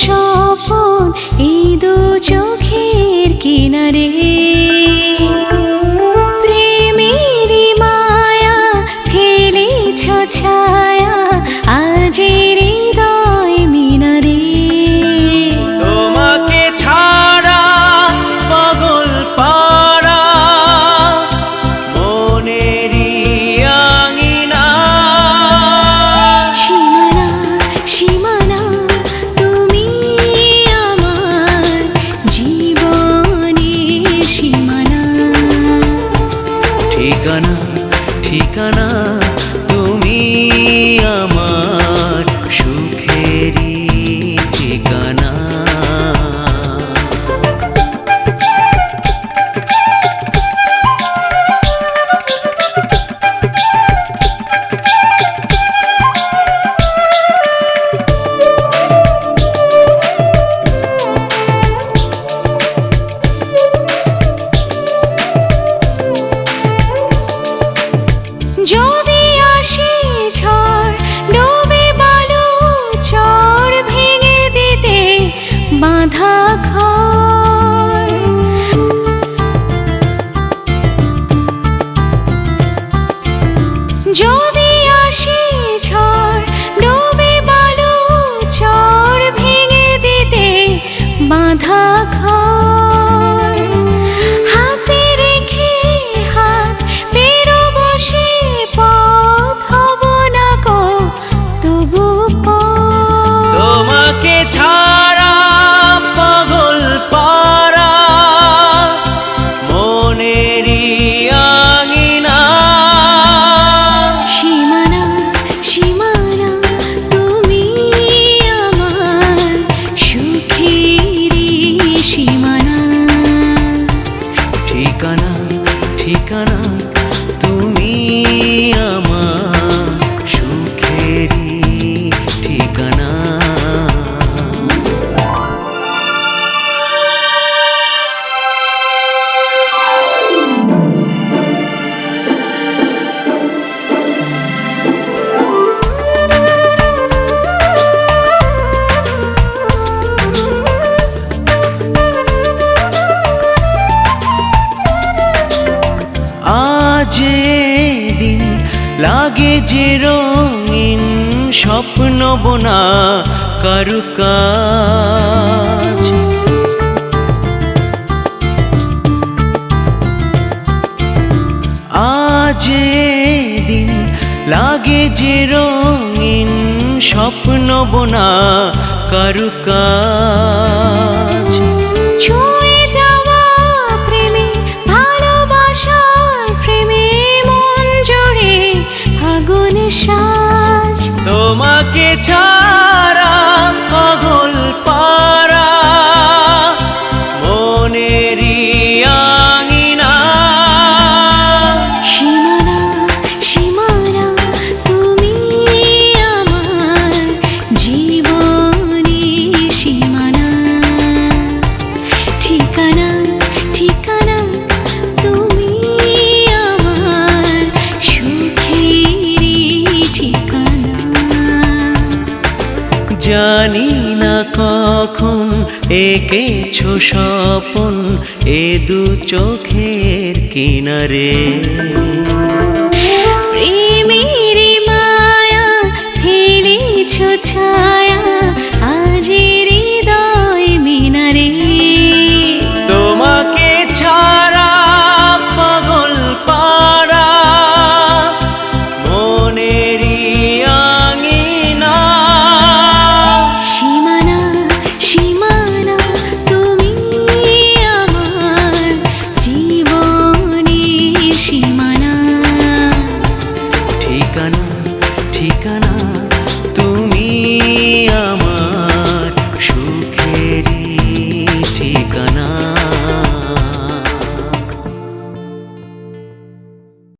স্বপন এই দু চোখের কিনারে, প্রেমেরই মায়া ফেলেছ ছায়া আজ হৃদয় মিনারে। তোমাকে ছাড়া পাগল পারা মনেরই আঙিনা, সীমানা সীমানা তুমি আমার জীবনের সীমানা। ঠিকানা ঠিকানা তুমি আমার সুখেরই ঠিকানা। যদি আসে ঝড় ডুবে বালু চর ভেঙে দিতে বাঁধা ঘর, যদি আসে ঝড় ডুবে বালু চর ভেঙে দিতে বাঁধা ঘর, হাতে রেখে হাত পেরো বসে পথ হব না কো তবু পথ। তোমাকে ছাড়া পাগল পারা মনেরই আঙিনা, সীমানা সীমানা তুমি আমার সুখেরই সীমানা। ঠিকানা ঠিকানা তুমি আমার সুখেরই ঠিকানা। আজ দিন লাগে যে রঙিন স্বপ্ন বোনা কারুকাজ, আজ দিন লাগে যে রঙিন স্বপ্ন বোনা কারুকাজ। ছুঁয়ে যাওয়া প্রেমে ভালোবাসার প্রেমে মন জুড়ে আগুন সাজ, তোমাকে ছাড়া পাগল পারা মনেরই আঙিনা, সীমানা সীমানা তুমি আমার জীবনের সীমানা। ঠিকানা ঠিকানা তুমি আমার সুখেরই ঠিকানা। জানি না কখন এঁকেছো স্বপন এ দু চোখের কিনারে, প্রেমেরই মায়া ফেলেছ ছায়া আজ হৃদয় মিনারে। তোমাকে ছাড়া পাগল পারা মনে ঠিকানা ঠিকানা